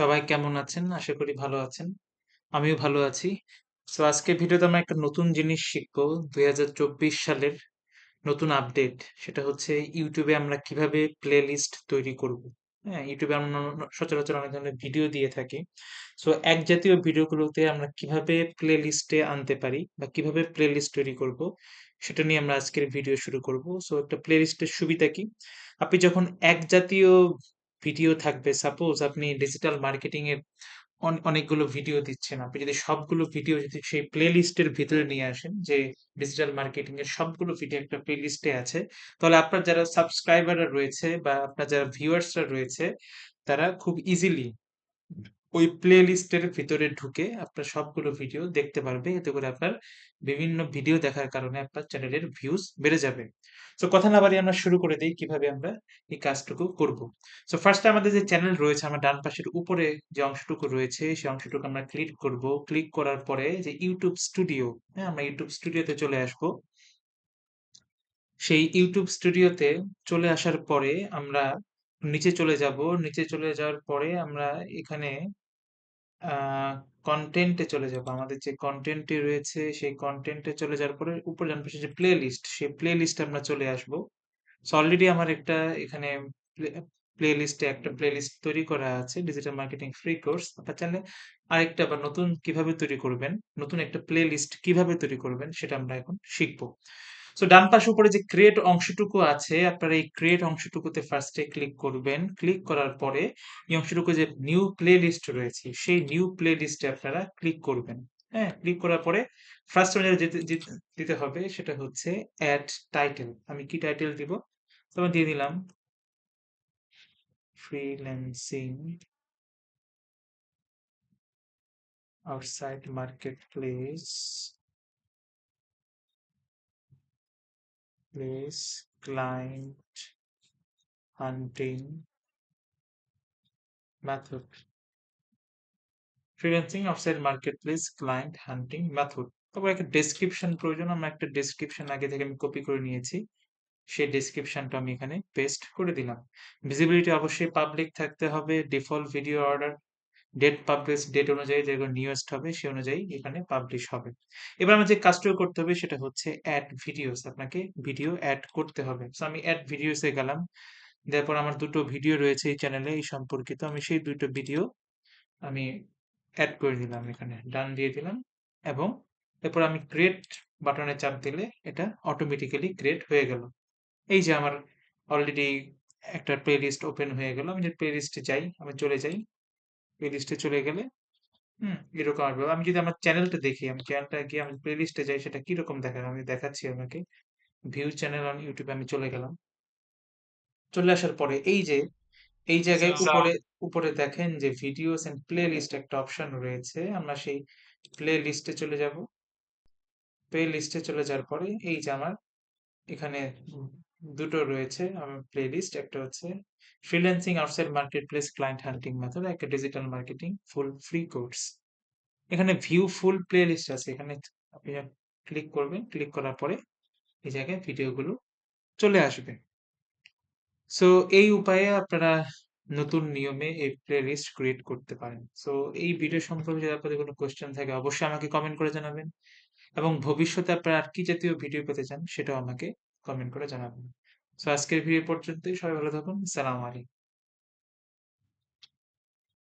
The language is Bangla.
সবাই কেমন আছেন? আশা করি ভালো আছেন। আমিও ভালো আছি। সো আজকের ভিডিওতে আমরা একটা নতুন জিনিস শিখবো। ২০২৪ সালের নতুন আপডেট। সেটা হচ্ছে YouTube এ আমরা কিভাবে প্লেলিস্ট তৈরি করব। হ্যাঁ? YouTube এ আমরা সচরাচর অনেক ধরনের ভিডিও দিয়ে থাকি। সো এক জাতীয় ভিডিওগুলোতে আমরা কিভাবে প্লেলিস্টে আনতে পারি বা কিভাবে প্লেলিস্ট তৈরি করব, সেটা নিয়ে আমরা আজকের ভিডিও শুরু করব। সো একটা প্লেলিস্টের সুবিধা কি? আপনি যখন এক জাতীয় ভিডিও থাকবে, সাপোজ আপনি ডিজিটাল মার্কেটিং এর অনেকগুলো ভিডিও দিচ্ছেন। আপনি যদি সবগুলো ভিডিও যদি সেই প্লেলিস্টের ভিতরে নিয়ে আসেন যে ডিজিটাল মার্কেটিং এর সবগুলো ভিডিও একটা প্লেলিস্টে আছে, তাহলে আপনার যারা সাবস্ক্রাইবাররা রয়েছে বা আপনার যারা ভিউয়ার্সরা রয়েছে, তারা খুব ইজিলি ওই প্লেলিস্টের ভিতরে ঢুকে আপনার সবগুলো ভিডিও দেখতে পারবে। এতে করে আপনার বিভিন্ন ভিডিও দেখার কারণে আপনার চ্যানেলের ভিউজ বেড়ে যাবে। সো কথা না বাড়িয়ে আমরা শুরু করে দেই কিভাবে আমরা এই কাজটুকু করব। সো ফার্স্টে আমাদের যে চ্যানেল রয়েছে, আমার ডান পাশের উপরে যে অংশটুকু রয়েছে সেই অংশটুকু আমরা ক্লিক করব। ক্লিক করার পরে যে ইউটিউব স্টুডিও, হ্যাঁ? আমরা ইউটিউব স্টুডিওতে চলে আসব। সেই ইউটিউব স্টুডিওতে চলে আসার পরে আমরা নিচে চলে যাব। নিচে চলে যাওয়ার পরে আমরা এখানে আ কনটেন্ট এ চলে যাবো। আমাদের যে কনটেন্ট টি রয়েছে সেই কনটেন্ট এ চলে যাওয়ার পরে উপরে ডান পাশে যে প্লেলিস্ট, সেই প্লেলিস্টে আমরা চলে আসবো। সো অলরেডি আমার একটা এখানে প্লে প্লেলিস্টে একটা প্লেলিস্ট তৈরি করা আছে ডিজিটাল মার্কেটিং ফ্রি কোর্স। আপনার চাইলে আরেকটা বা নতুন কিভাবে তৈরি করবেন, নতুন একটা প্লেলিস্ট কিভাবে তৈরি করবেন সেটা আমরা এখন শিখব। সো ডান পাশে উপরে যে ক্রিয়েট অংশটুকু আছে, আপনারা এই ক্রিয়েট অংশটুকুতে ফার্স্ট এ ক্লিক করবেন। ক্লিক করার পরে এই অংশটুকু যে নিউ প্লেলিস্ট রয়েছে, সেই নিউ প্লেলিস্টে আপনারা ক্লিক করবেন। হ্যাঁ? ক্লিক করার পরে ফার্স্ট এ দিতে হবে সেটা হচ্ছে এড টাইটেল। আমি কি টাইটেল দিব? তো আমি দিয়ে দিলাম freelancing outside marketplace client hunting method. Freelancing outside marketplace client hunting method. তারপর একটা ডেসক্রিপশন প্রয়োজন। আমরা একটা ডেসক্রিপশন আগে থেকে আমি কপি করে নিয়েছি। সেই ডেসক্রিপশনটা আমি এখানে পেস্ট করে দিলাম। ভিজিবিলিটি অবশ্যই পাবলিক থাকতে হবে। Default video order date publish date অনুযায়ী যেগুলো নিউয়েস্ট হবে সে অনুযায়ী এখানে পাবলিশ হবে। এবার আমার যে কাজটুকু করতে হবে সেটা হচ্ছে এড ভিডিওস। আপনাকে ভিডিও এড করতে হবে। সো আমি এড ভিডিওস এ গেলাম। তারপর আমার দুটো ভিডিও রয়েছে এই চ্যানেলে এই সম্পর্কিত। আমি সেই দুটো ভিডিও আমি এড করে দিলাম এখানে। ডান দিয়ে দিলাম এবং এরপর আমি ক্রিয়েট বাটনে চাপ দিলে এটা অটোমেটিক্যালি ক্রিয়েট হয়ে গেল। এই যে আমার অলরেডি একটা প্লেলিস্ট ওপেন হয়ে গেল। আমি যদি প্লেলিস্টে যাই, আমি চলে যাই। প্লেলিস্টে চলে গেলে এরকম আসবে। আমি যদি আমার চ্যানেলটা দেখি, আমি চ্যানেলটা গিয়ে আমি প্লেলিস্টে যাই সেটা কিরকম দেখায় আমি দেখাচ্ছি আপনাকে। ভিউ চ্যানেল অন ইউটিউবে আমি চলে গেলাম। চলে আসার পরে এই যে এই জায়গায় উপরে উপরে দেখেন যে ভিডিওস এন্ড প্লেলিস্ট একটা অপশন রয়েছে। আমরা সেই প্লেলিস্টে চলে যাব। প্লেলিস্টে চলে যাওয়ার পরে এই যে আমার এখানে দুটো রয়েছে আমার প্লেলিস্ট। একটা হচ্ছে freelancing outside marketplace client hunting method, একটা digital marketing full free course. এখানে ভিউ ফুল প্লেলিস্ট আছে। এখানে আপনি ক্লিক করবেন। ক্লিক করার পরে এই জায়গায় ভিডিওগুলো চলে আসবে। সো এই উপায়ে আপনারা নতুন নিয়মে এই প্লেলিস্ট ক্রিয়েট করতে পারেন। সো এই ভিডিও সম্পর্কে যদি আপনাদের কোনো কোয়েশ্চেন থাকে অবশ্যই আমাকে কমেন্ট করে জানাবেন এবং ভবিষ্যতে আপনারা আর কি জাতীয় ভিডিও পেতে চান সেটাও আমাকে কমেন্ট করে জানাবেন। সো আজকের ভিডিও পর্যন্তই। সবাই ভালো থাকুন। সালাম আলাইকুম।